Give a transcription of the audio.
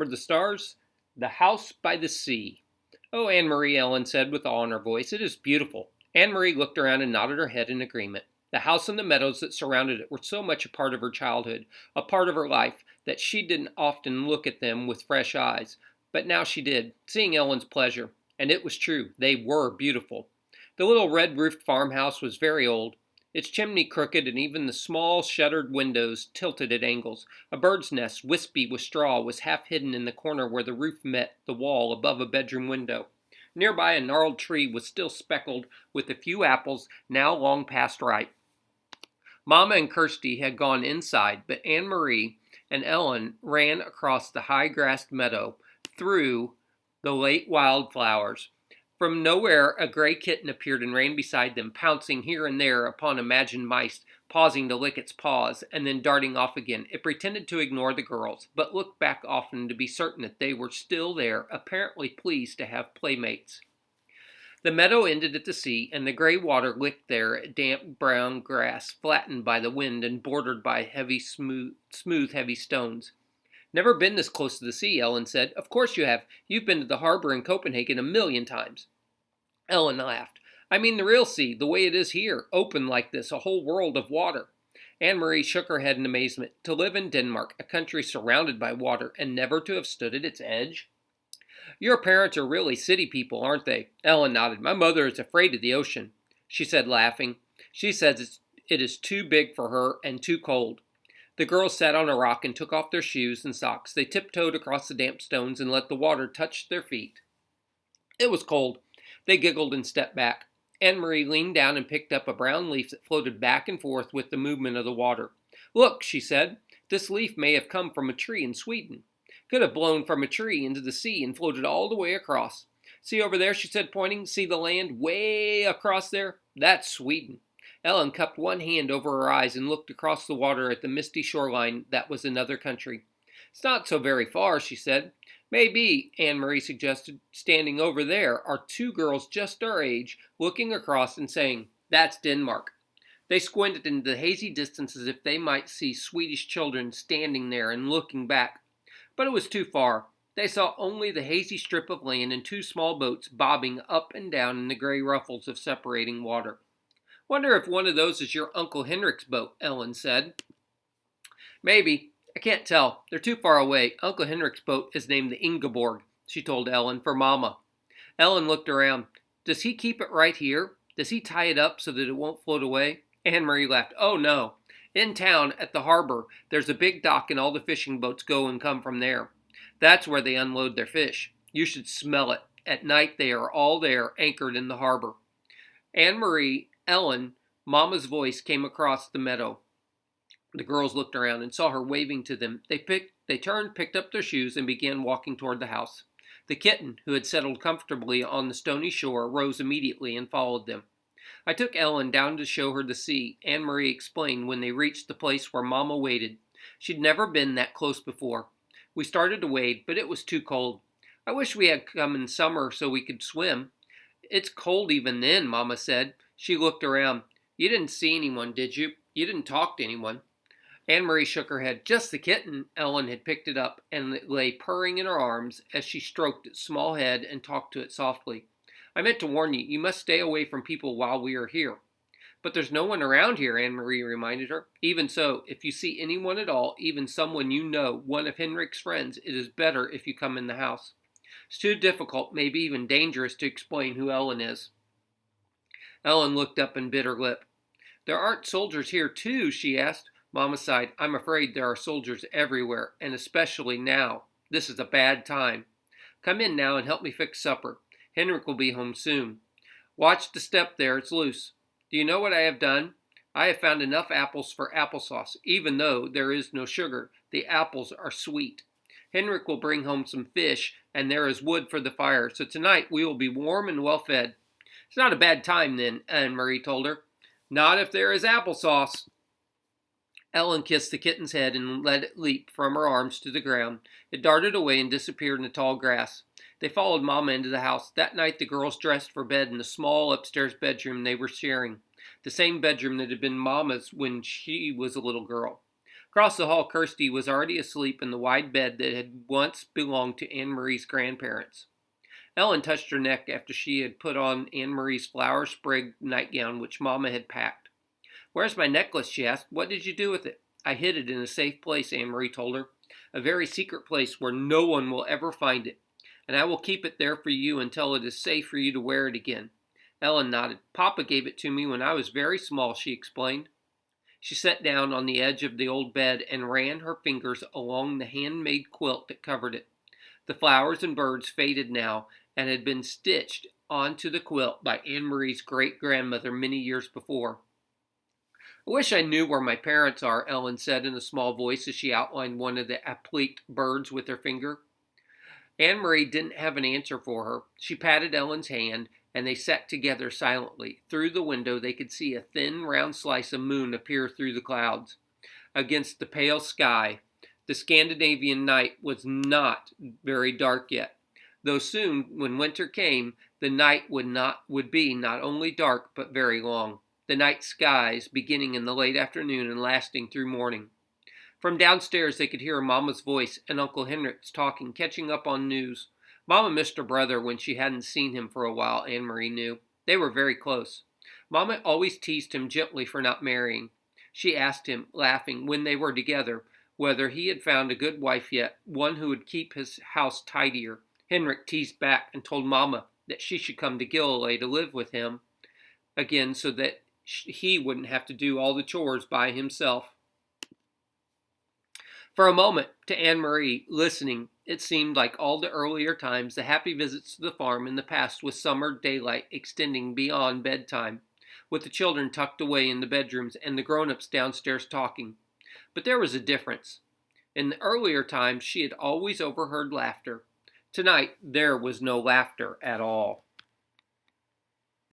For the stars, the house by the sea. Oh, Anne Marie, Ellen said with awe in her voice, it is beautiful. Anne Marie looked around and nodded her head in agreement. The house and the meadows that surrounded it were so much a part of her childhood, a part of her life, that she didn't often look at them with fresh eyes. But now she did, seeing Ellen's pleasure. And it was true, they were beautiful. The little red-roofed farmhouse was very old, its chimney crooked and even the small shuttered windows tilted at angles. A bird's nest, wispy with straw, was half hidden in the corner where the roof met the wall above a bedroom window. Nearby, a gnarled tree was still speckled with a few apples now long past ripe. Mamma and Kirsty had gone inside, but Anne Marie and Ellen ran across the high-grassed meadow, through the late wildflowers. From nowhere a gray kitten appeared and ran beside them, pouncing here and there upon imagined mice, pausing to lick its paws, and then darting off again. It pretended to ignore the girls, but looked back often to be certain that they were still there, apparently pleased to have playmates. The meadow ended at the sea, and the gray water licked there at damp brown grass, flattened by the wind and bordered by smooth, heavy stones. Never been this close to the sea, Ellen said. Of course you have. You've been to the harbor in Copenhagen 1,000,000 times. Ellen laughed. I mean the real sea, the way it is here, open like this, a whole world of water. Anne Marie shook her head in amazement. To live in Denmark, a country surrounded by water, and never to have stood at its edge? Your parents are really city people, aren't they? Ellen nodded. My mother is afraid of the ocean, she said, laughing. She says it is too big for her and too cold. The girls sat on a rock and took off their shoes and socks. They tiptoed across the damp stones and let the water touch their feet. It was cold. They giggled and stepped back. Anne Marie leaned down and picked up a brown leaf that floated back and forth with the movement of the water. Look, she said, this leaf may have come from a tree in Sweden. Could have blown from a tree into the sea and floated all the way across. See over there, she said, pointing. See the land way across there? That's Sweden. Ellen cupped one hand over her eyes and looked across the water at the misty shoreline that was another country. It's not so very far, she said. Maybe, Anne Marie suggested, standing over there are two girls just our age, looking across and saying, That's Denmark. They squinted into the hazy distance as if they might see Swedish children standing there and looking back. But it was too far. They saw only the hazy strip of land and two small boats bobbing up and down in the gray ruffles of separating water. Wonder if one of those is your Uncle Henrik's boat, Ellen said. Maybe. I can't tell. They're too far away. Uncle Henrik's boat is named the Ingeborg, she told Ellen, for Mama. Ellen looked around. Does he keep it right here? Does he tie it up so that it won't float away? Anne Marie laughed. Oh, no. In town, at the harbor, there's a big dock and all the fishing boats go and come from there. That's where they unload their fish. You should smell it. At night they are all there, anchored in the harbor. Anne Marie, Ellen, Mama's voice came across the meadow. The girls looked around and saw her waving to them. They turned, picked up their shoes, and began walking toward the house. The kitten, who had settled comfortably on the stony shore, rose immediately and followed them. I took Ellen down to show her the sea, Anne Marie explained when they reached the place where Mama waded. She'd never been that close before. We started to wade, but it was too cold. I wish we had come in summer so we could swim. It's cold even then, Mama said. She looked around. You didn't see anyone, did you? You didn't talk to anyone. Anne Marie shook her head. Just the kitten. Ellen had picked it up, and it lay purring in her arms as she stroked its small head and talked to it softly. I meant to warn you, you must stay away from people while we are here. But there's no one around here, Anne Marie reminded her. Even so, if you see anyone at all, even someone you know, one of Henrik's friends, it is better if you come in the house. It's too difficult, maybe even dangerous, to explain who Ellen is. Ellen looked up and bit her lip. There aren't soldiers here, too, she asked. Mama sighed. I'm afraid there are soldiers everywhere, and especially now. This is a bad time. Come in now and help me fix supper. Henrik will be home soon. Watch the step there, it's loose. Do you know what I have done? I have found enough apples for applesauce. Even though there is no sugar, the apples are sweet. Henrik will bring home some fish, and there is wood for the fire, so tonight we will be warm and well fed. It's not a bad time then, Anne Marie told her. Not if there is applesauce. Ellen kissed the kitten's head and let it leap from her arms to the ground. It darted away and disappeared in the tall grass. They followed Mama into the house. That night the girls dressed for bed in the small upstairs bedroom they were sharing, the same bedroom that had been Mama's when she was a little girl. Across the hall, Kirsty was already asleep in the wide bed that had once belonged to Anne Marie's grandparents. Ellen touched her neck after she had put on Anne Marie's flower-sprigged nightgown, which Mamma had packed. "Where's my necklace?" she asked. "What did you do with it?" "I hid it in a safe place," Anne Marie told her. "A very secret place where no one will ever find it. And I will keep it there for you until it is safe for you to wear it again." Ellen nodded. "Papa gave it to me when I was very small," she explained. She sat down on the edge of the old bed and ran her fingers along the handmade quilt that covered it. The flowers and birds faded now and had been stitched onto the quilt by Anne Marie's great-grandmother many years before. "I wish I knew where my parents are," Ellen said in a small voice as she outlined one of the appliqued birds with her finger. Anne Marie didn't have an answer for her. She patted Ellen's hand, and they sat together silently. Through the window they could see a thin, round slice of moon appear through the clouds. Against the pale sky, the Scandinavian night was not very dark yet, though soon, when winter came, the night would be not only dark but very long, the night skies beginning in the late afternoon and lasting through morning. From downstairs they could hear Mamma's voice and Uncle Henrik's talking, catching up on news. Mamma missed her brother when she hadn't seen him for a while, Anne Marie knew. They were very close. Mamma always teased him gently for not marrying. She asked him, laughing, when they were together, whether he had found a good wife yet, one who would keep his house tidier. Henrik teased back and told Mamma that she should come to Gillelay to live with him again so that he wouldn't have to do all the chores by himself. For a moment, to Anne Marie, listening, it seemed like all the earlier times, the happy visits to the farm in the past with summer daylight extending beyond bedtime, with the children tucked away in the bedrooms and the grown-ups downstairs talking. But there was a difference. In the earlier times, she had always overheard laughter. Tonight, there was no laughter at all.